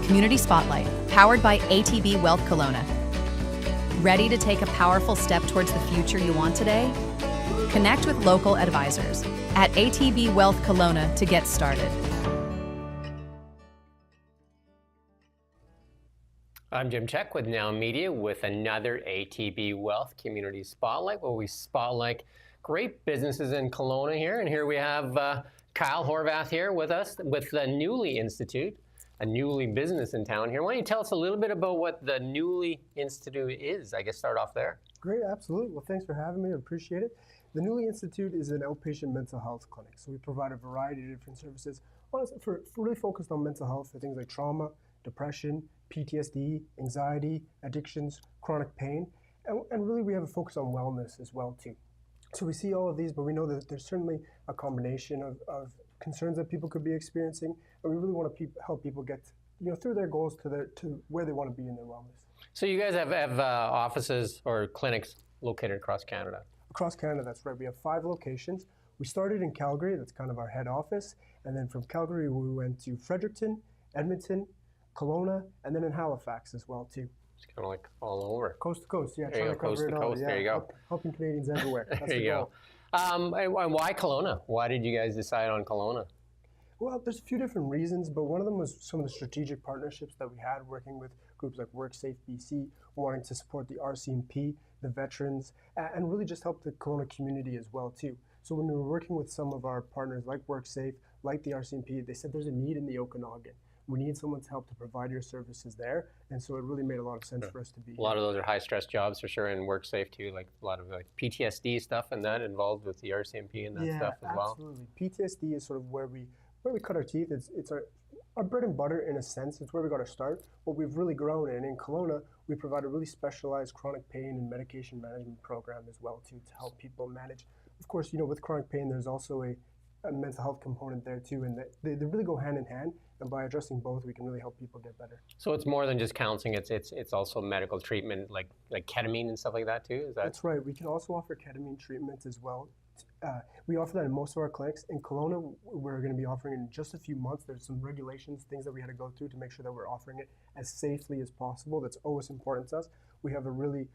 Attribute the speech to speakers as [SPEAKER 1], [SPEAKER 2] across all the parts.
[SPEAKER 1] Community Spotlight, powered by ATB Wealth Kelowna. Ready to take a powerful step towards the future you want today? Connect with local advisors at ATB Wealth Kelowna to get started.
[SPEAKER 2] I'm Jim Check with Now Media with another ATB Wealth Community Spotlight, where we spotlight great businesses in Kelowna here. And here we have Kyle Horvath here with us with the Newly Institute, a Newly business in town here. Why don't you tell us a little bit about what the Newly Institute is? I guess start off there.
[SPEAKER 3] Great, absolutely. Well, thanks for having me. I appreciate it. The Newly Institute is an outpatient mental health clinic. So we provide a variety of different services for really focused on mental health for things like trauma, depression, PTSD, anxiety, addictions, chronic pain, and really we have a focus on wellness as well too. So we see all of these, but we know that there's certainly a combination of concerns that people could be experiencing, and we really want to help people get through their goals to where they want to be in their wellness.
[SPEAKER 2] So you guys have offices or clinics located across Canada?
[SPEAKER 3] Across Canada, that's right. We have 5 locations. We started in Calgary, that's kind of our head office, and then from Calgary we went to Fredericton, Edmonton, Kelowna, and then in Halifax as well too.
[SPEAKER 2] It's kind of like all over.
[SPEAKER 3] Coast to coast, yeah.
[SPEAKER 2] There you go, coast to coast.
[SPEAKER 3] Yeah.
[SPEAKER 2] There you go.
[SPEAKER 3] Helping Canadians everywhere. That's
[SPEAKER 2] there you go. And why Kelowna? Why did you guys decide on Kelowna?
[SPEAKER 3] Well, there's a few different reasons, but one of them was some of the strategic partnerships that we had working with groups like WorkSafe BC, wanting to support the RCMP, the veterans, and really just help the Kelowna community as well too. So when we were working with some of our partners like WorkSafe, like the RCMP, they said there's a need in the Okanagan. We need someone's help to provide your services there, and so it really made a lot of sense for us to be here.
[SPEAKER 2] A lot of those are high-stress jobs for sure, and WorkSafe too, like a lot of PTSD stuff and that involved with the RCMP and that stuff as well.
[SPEAKER 3] Absolutely. PTSD is sort of where we cut our teeth. It's our bread and butter in a sense. It's where we got to start. What we've really grown in Kelowna, we provide a really specialized chronic pain and medication management program as well too, to help people manage. Of course, with chronic pain, there's also a mental health component there too, and they really go hand in hand. And by addressing both, we can really help people get better.
[SPEAKER 2] So it's more than just counseling; it's also medical treatment, like ketamine and stuff like that too. Is that?
[SPEAKER 3] That's right. We can also offer ketamine treatment as well. We offer that in most of our clinics. In Kelowna, we're going to be offering it in just a few months. There's some regulations, things that we had to go through to make sure that we're offering it as safely as possible. That's always important to us. We have a really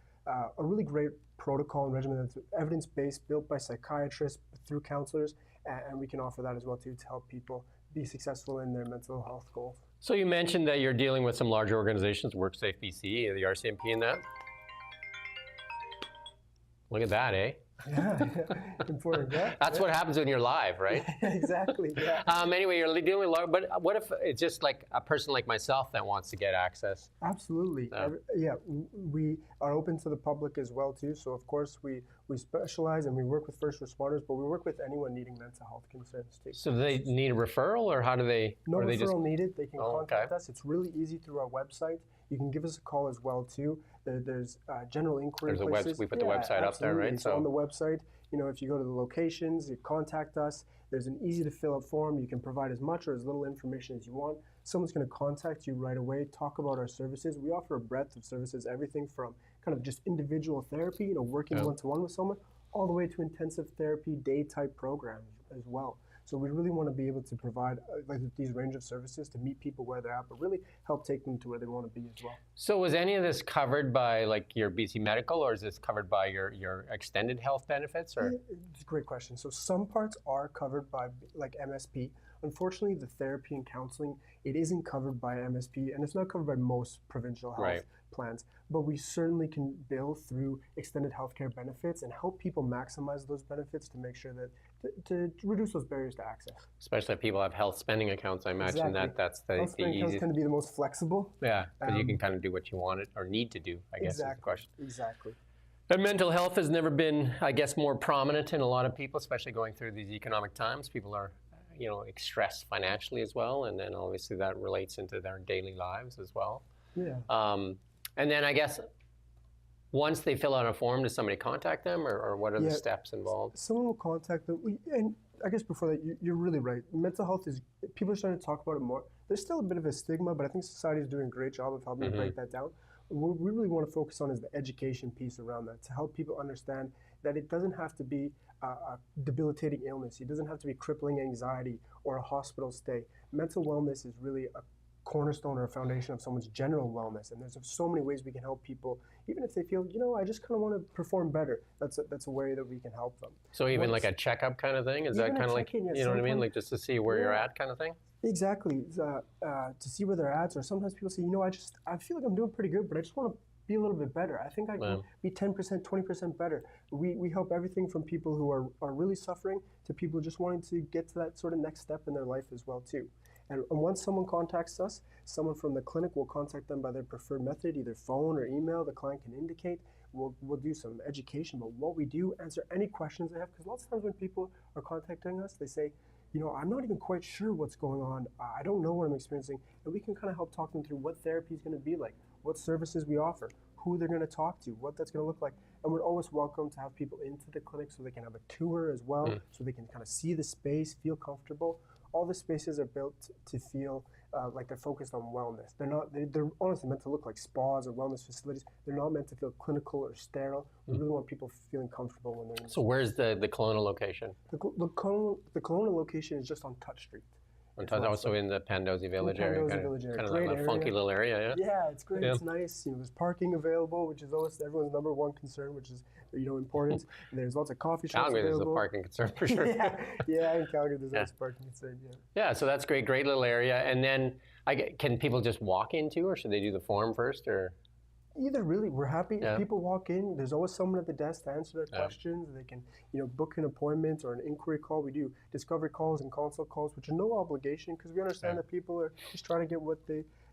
[SPEAKER 3] great protocol and regimen that's evidence-based, built by psychiatrists through counselors, and we can offer that as well too, to help people be successful in their mental health goals.
[SPEAKER 2] So you mentioned that you're dealing with some larger organizations, WorkSafe BC, the RCMP and that. Look at that, eh?
[SPEAKER 3] Yeah, important. Yeah,
[SPEAKER 2] That's what happens when you're live, right?
[SPEAKER 3] Exactly. Yeah.
[SPEAKER 2] Anyway, you're dealing with large, but what if it's just like a person like myself that wants to get access?
[SPEAKER 3] Absolutely. Yeah, we are open to the public as well too. So of course we specialize and we work with first responders, but we work with anyone needing mental health concerns too.
[SPEAKER 2] So do they need a referral, or how do they?
[SPEAKER 3] No referral needed. They can contact
[SPEAKER 2] okay.
[SPEAKER 3] us. It's really easy through our website. You can give us a call as well too. There's general inquiry places.
[SPEAKER 2] We put the website up there, right?
[SPEAKER 3] So on the website, if you go to the locations, you contact us. There's an easy to fill out form. You can provide as much or as little information as you want. Someone's going to contact you right away, talk about our services. We offer a breadth of services, everything from kind of just individual therapy, working one-to-one with someone, all the way to intensive therapy, day-type programs as well. So we really want to be able to provide these range of services to meet people where they're at, but really help take them to where they want to be as well.
[SPEAKER 2] So was any of this covered by your BC Medical, or is this covered by your extended health benefits? Or?
[SPEAKER 3] It's a great question. So some parts are covered by MSP. Unfortunately, the therapy and counseling, it isn't covered by MSP, and it's not covered by most provincial health plans. But we certainly can bill through extended healthcare benefits and help people maximize those benefits to make sure that to reduce those barriers to access.
[SPEAKER 2] Especially if people have health spending accounts, I imagine that's the
[SPEAKER 3] health spending accounts tend to be the most flexible.
[SPEAKER 2] Yeah, because you can kind of do what you want or need to do, I guess is the question.
[SPEAKER 3] Exactly.
[SPEAKER 2] And mental health has never been, I guess, more prominent in a lot of people, especially going through these economic times. People are stressed financially as well, and then obviously that relates into their daily lives as well.
[SPEAKER 3] Yeah.
[SPEAKER 2] And then I guess once they fill out a form, does somebody contact them, or what are the steps involved?
[SPEAKER 3] Someone will contact them, and I guess before that, you're really right. Mental health people are starting to talk about it more. There's still a bit of a stigma, but I think society is doing a great job of helping break that down. What we really want to focus on is the education piece around that, to help people understand that it doesn't have to be a debilitating illness. It doesn't have to be crippling anxiety or a hospital stay. Mental wellness is really a cornerstone or a foundation of someone's general wellness. And there's so many ways we can help people, even if they feel, I just kind of want to perform better. That's a way that we can help them.
[SPEAKER 2] So even like a checkup kind of thing? Is that kind of like, you know what I mean? Like just to see where you're at kind of thing?
[SPEAKER 3] Exactly. To see where they're at. Or sometimes people say, I feel like I'm doing pretty good, but I just want to be a little bit better. I think I can be 10%, 20% better. We help everything from people who are really suffering to people just wanting to get to that sort of next step in their life as well too. And once someone contacts us, someone from the clinic will contact them by their preferred method, either phone or email. The client can indicate. We'll do some education about what we do, answer any questions they have, because lots of times when people are contacting us, they say, I'm not even quite sure what's going on. I don't know what I'm experiencing. And we can kind of help talk them through what therapy is going to be like, what services we offer, who they're going to talk to, what that's going to look like. And we're always welcome to have people into the clinic so they can have a tour as well, so they can kind of see the space, feel comfortable. All the spaces are built to feel like they're focused on wellness. They're honestly meant to look like spas or wellness facilities. They're not meant to feel clinical or sterile. We really want people feeling comfortable when they're in.
[SPEAKER 2] So where's the Kelowna location?
[SPEAKER 3] The Kelowna location is just on Touch Street.
[SPEAKER 2] Also in the Pandosy Village area. Kind of like a funky little area, yeah?
[SPEAKER 3] Yeah, it's great. Yeah. It's nice. There's parking available, which is always everyone's number one concern, which is important. There's lots of coffee shops
[SPEAKER 2] Calgary,
[SPEAKER 3] available.
[SPEAKER 2] There's a parking concern for sure.
[SPEAKER 3] yeah, in Calgary, there's always parking concern,
[SPEAKER 2] Yeah, so that's great. Great little area. And then can people just walk into, or should they do the form first, or?
[SPEAKER 3] Either, really. We're happy if people walk in. There's always someone at the desk to answer their questions. They can, book an appointment or an inquiry call. We do discovery calls and consult calls, which are no obligation, because we understand that people are just trying to get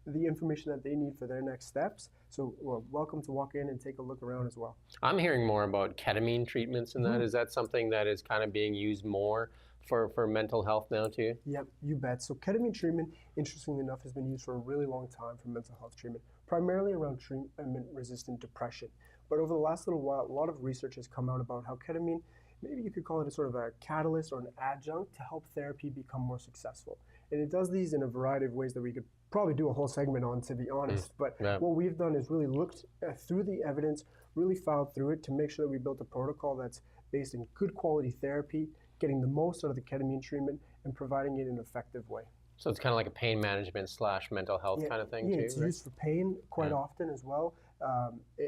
[SPEAKER 3] the information that they need for their next steps. So we're welcome to walk in and take a look around as well.
[SPEAKER 2] I'm hearing more about ketamine treatments and that. Is that something that is kind of being used more for mental health now too?
[SPEAKER 3] Yep, you bet. So ketamine treatment, interestingly enough, has been used for a really long time for mental health treatment, primarily around treatment-resistant depression. But over the last little while, a lot of research has come out about how ketamine, maybe you could call it a sort of a catalyst or an adjunct to help therapy become more successful. And it does these in a variety of ways that we could probably do a whole segment on, to be honest. But what we've done is really looked through the evidence, really filed through it to make sure that we built a protocol that's based in good quality therapy, getting the most out of the ketamine treatment, and providing it in an effective way.
[SPEAKER 2] So it's kind of like a pain management / mental health kind of thing too?
[SPEAKER 3] Yeah, it's used for pain quite often as well,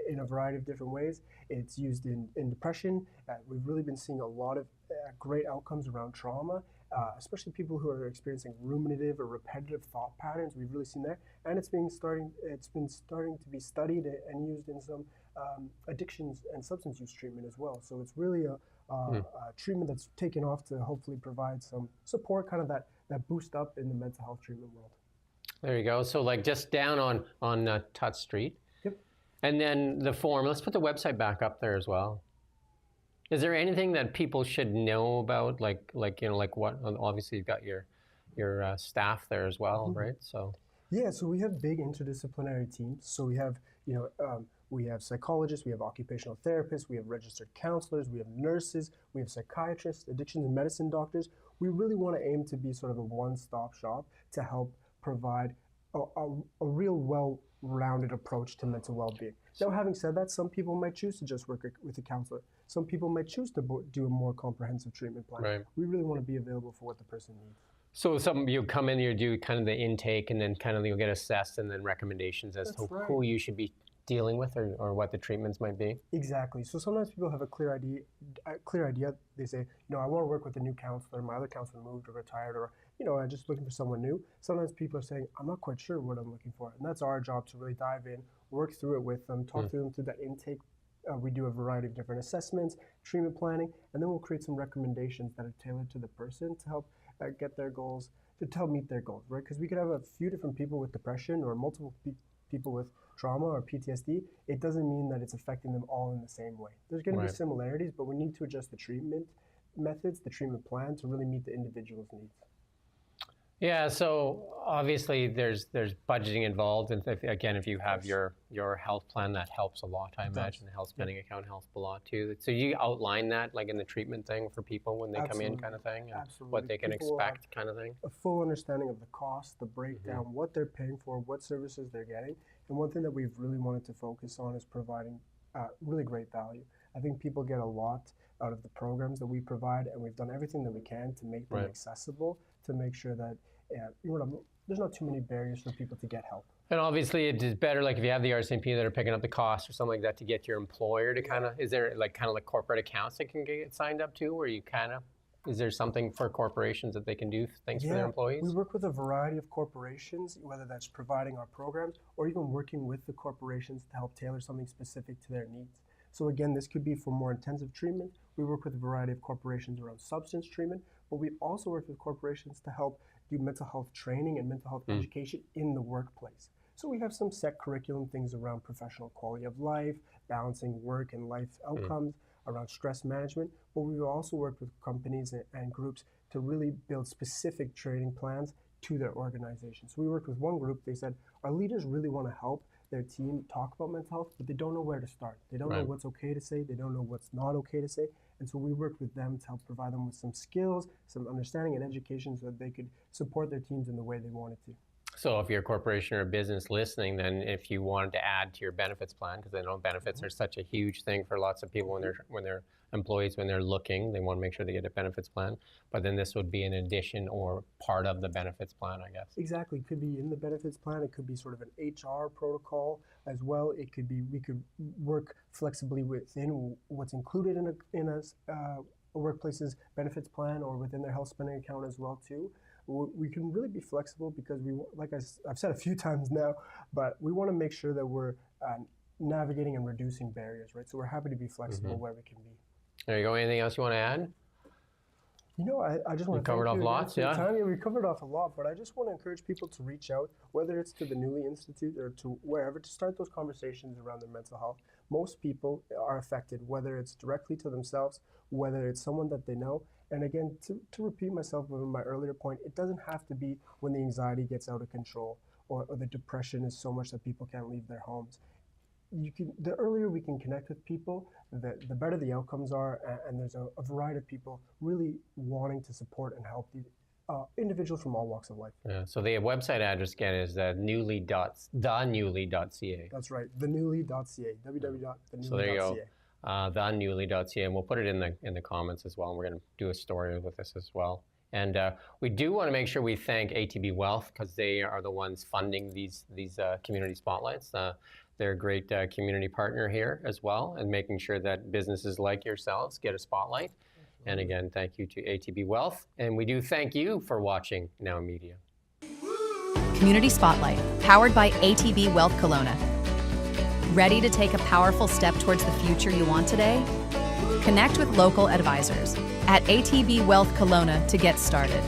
[SPEAKER 3] in a variety of different ways. It's used in depression. We've really been seeing a lot of great outcomes around trauma, especially people who are experiencing ruminative or repetitive thought patterns. We've really seen there, and it's been starting to be studied and used in some addictions and substance use treatment as well. So it's really a treatment that's taken off to hopefully provide some support, kind of that boost up in the mental health treatment world.
[SPEAKER 2] There you go. So like just down on Touch Street.
[SPEAKER 3] Yep. And
[SPEAKER 2] then the form, let's put the website back up there as well. Is there anything that people should know about, like what, obviously you've got your staff there as well, right? So.
[SPEAKER 3] Yeah, so we have big interdisciplinary teams. So we have, we have psychologists, we have occupational therapists, we have registered counselors, we have nurses, we have psychiatrists, addictions and medicine doctors. We really want to aim to be sort of a one-stop shop to help provide a real well-rounded approach to mental well-being. Now, having said that, some people might choose to just work with a counselor. Some people might choose to do a more comprehensive treatment plan.
[SPEAKER 2] Right.
[SPEAKER 3] We really want to be available for what the person needs.
[SPEAKER 2] So you come in, you do kind of the intake, and then kind of you'll get assessed, and then recommendations as to who you should be dealing with, or what the treatments might be.
[SPEAKER 3] Exactly. So sometimes people have a clear idea. They say, I want to work with a new counselor. My other counselor moved or retired, or I'm just looking for someone new. Sometimes people are saying, I'm not quite sure what I'm looking for, and that's our job to really dive in, work through it with them, talk through them through that intake. We do a variety of different assessments, treatment planning, and then we'll create some recommendations that are tailored to the person to help get their goals, to help meet their goals, right? Because we could have a few different people with depression or multiple people with trauma or PTSD. It doesn't mean that it's affecting them all in the same way. There's going to be similarities, but we need to adjust the treatment methods, the treatment plan to really meet the individual's needs.
[SPEAKER 2] Yeah, so obviously there's budgeting involved, and if you have your health plan, that helps a lot. I imagine the health spending account helps a lot too. So you outline that like in the treatment thing for people when they come in, kind of thing, and what they can expect, kind of thing.
[SPEAKER 3] A full understanding of the cost, the breakdown, what they're paying for, what services they're getting, and one thing that we've really wanted to focus on is providing really great value. I think people get a lot out of the programs that we provide, and we've done everything that we can to make them accessible, to make sure that there's not too many barriers for people to get help.
[SPEAKER 2] And obviously, it is better, like if you have the RCMP that are picking up the cost or something like that, to get your employer to kind of, is there like corporate accounts that can get signed up to, where you is there something for corporations that they can do things for their employees?
[SPEAKER 3] We work with a variety of corporations, whether that's providing our programs or even working with the corporations to help tailor something specific to their needs. So again, this could be for more intensive treatment. We work with a variety of corporations around substance treatment, but we also work with corporations to help do mental health training and mental health education in the workplace. So we have some set curriculum things around professional quality of life, balancing work and life outcomes, around stress management, but we've also worked with companies and groups to really build specific training plans to their organization. So we worked with one group, they said, our leaders really want to help their team talk about mental health, but they don't know where to start. They don't know what's okay to say, they don't know what's not okay to say, and so we worked with them to help provide them with some skills, some understanding and education so that they could support their teams in the way they wanted to.
[SPEAKER 2] So if you're a corporation or a business listening, then if you wanted to add to your benefits plan, because I know benefits are such a huge thing for lots of people when they're employees, when they're looking, they want to make sure they get a benefits plan. But then this would be an addition or part of the benefits plan, I guess.
[SPEAKER 3] Exactly. It could be in the benefits plan. It could be sort of an HR protocol as well. It could be, we could work flexibly within what's included in a workplace's benefits plan or within their health spending account as well too. We can really be flexible because we, like I've said a few times now, but we want to make sure that we're navigating and reducing barriers, right? So we're happy to be flexible where we can be.
[SPEAKER 2] There you go. Anything else you want to add?
[SPEAKER 3] You know, I just want to
[SPEAKER 2] covered off lots, yeah.
[SPEAKER 3] We covered off a lot, but I just want to encourage people to reach out, whether it's to the Newly Institute or to wherever, to start those conversations around their mental health. Most people are affected, whether it's directly to themselves, whether it's someone that they know. And again, to repeat myself with my earlier point, it doesn't have to be when the anxiety gets out of control or the depression is so much that people can't leave their homes. The earlier we can connect with people, the better the outcomes are, and there's a variety of people really wanting to support and help the individuals from all walks of life.
[SPEAKER 2] Yeah, so the website address again is thenewly.ca.
[SPEAKER 3] That's right, thenewly.ca, www.thenewly.ca.
[SPEAKER 2] So there you go, thenewly.ca, and we'll put it in the comments as well, and we're going to do a story with this as well. And we do want to make sure we thank ATB Wealth, because they are the ones funding these community spotlights. They're a great community partner here as well, and making sure that businesses like yourselves get a spotlight. And again, thank you to ATB Wealth. And we do thank you for watching Now Media.
[SPEAKER 1] Community Spotlight, powered by ATB Wealth Kelowna. Ready to take a powerful step towards the future you want today? Connect with local advisors at ATB Wealth Kelowna to get started.